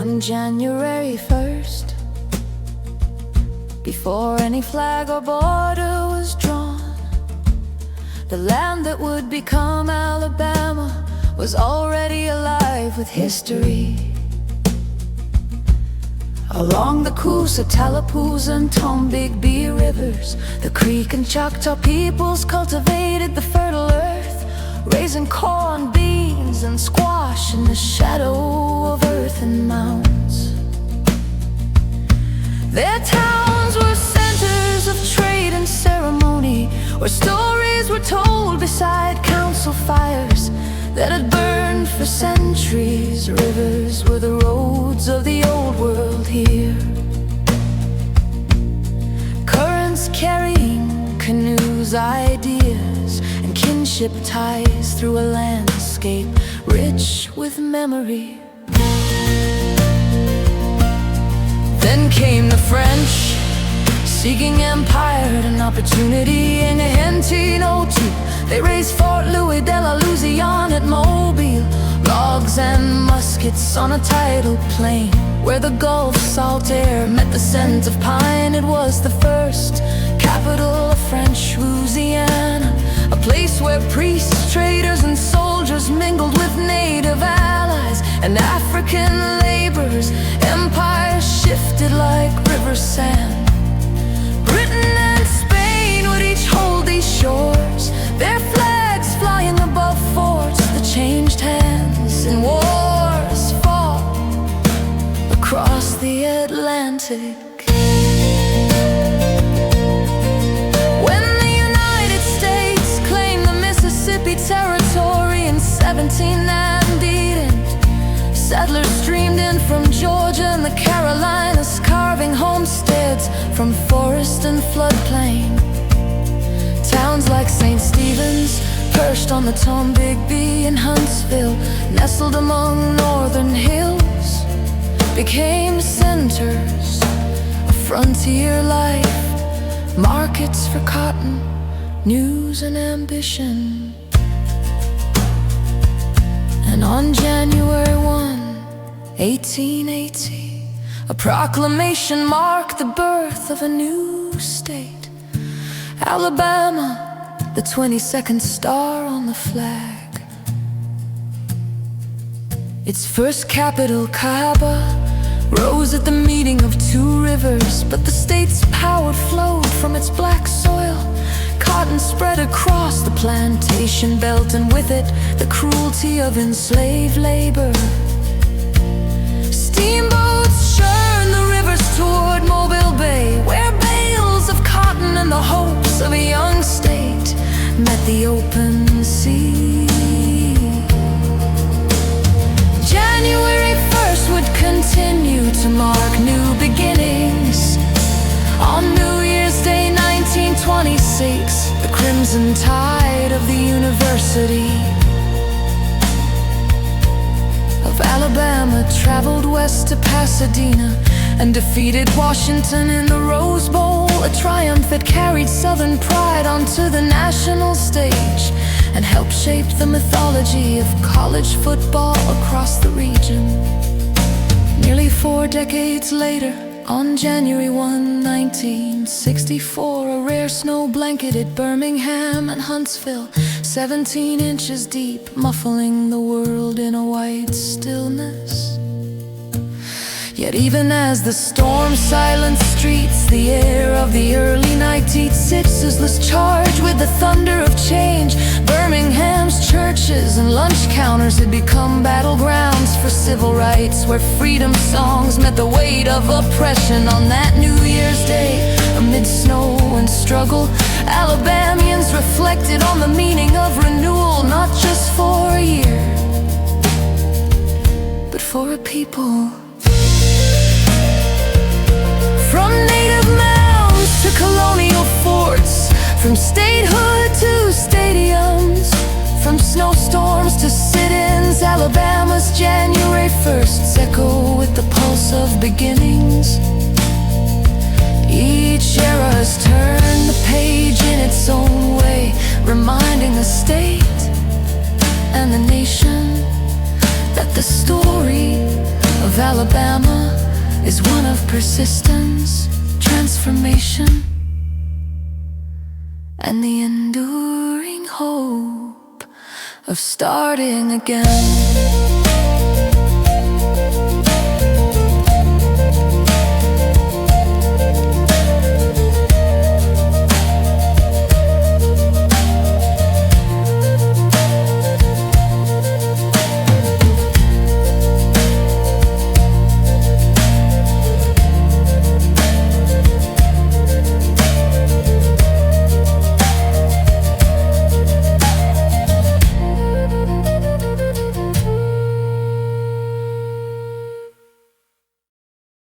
On January 1st, before any flag or border was drawn, the land that would become Alabama was already alive with history. Along the Coosa, Tallapoosa, and Tombigbee rivers, the Creek and Choctaw peoples cultivated the fertile earth, raising corn, beans, and squash in the shadow of earthen mounds. Their towns were centers of trade and ceremony, where stories were told beside council fires that had burned for centuries. Rivers were the roads of the old world here, currents carrying canoes, ideas, and kinship ties through a landscape rich with memory. Then came the French, seeking empire and opportunity. In 1802, they raised Fort Louis de la Louisiane at Mobile, logs and muskets on a tidal plain, where the Gulf's salt air met the scent of pine. It was the first capital of French Louisiana, a place where priests, traders, and soldiers mingled with native allies and African laborers. Empires shifted like river sand. Britain and Spain would each hold these shores, their flags flying above forts that changed hands in wars fought across the Atlantic. When the United States claimed the Mississippi Territory in 1798, settlers streamed in from Georgia and the Carolinas, carving homesteads from forest and floodplain. Towns like St. Stephen's, perched on the Tombigbee, and Huntsville, nestled among northern hills, became centers of frontier life, markets for cotton, news, and ambition. And on January 1, 1880, a proclamation marked the birth of a new state, Alabama, the 22nd star on the flag. Its first capital, Cahaba, rose at the meeting of two rivers, but the state's power flowed from its black soil. Cotton spread across the plantation belt, and with it, the cruelty of enslaved labor. Steamboats churned the rivers toward Mobile Bay, where bales of cotton and the hopes of a young state met the open sea. January 1st would continue to mark new beginnings. On New Year's Day 1926, the crimson tide of the University of Alabama traveled west to Pasadena and defeated Washington in the Rose Bowl, a triumph that carried Southern pride onto the national stage and helped shape the mythology of college football across the region. Nearly 4 decades later, on January 1, 1964, a rare snow-blanketed Birmingham and Huntsville, 17 inches deep, muffling the world in a white stillness. Yet even as the storm silenced streets, the air of the early 1960s was charged with the thunder of change. Birmingham's churches and lunch counters had become battlegrounds for civil rights, where freedom songs met the weight of oppression. On that New Year's Day, amid snow and struggle, Alabamians reflected on the meaning of renewal, not just for a year, but for a people. From native mounds to colonial forts, from statehood to stadiums, from snowstorms to sit-ins, Alabama's January 1st echo with the pulse of beginnings. Each era has turned the page in its own way, reminding the state and the nation that the story of of Alabama is one of persistence, transformation, and the enduring hope of starting again.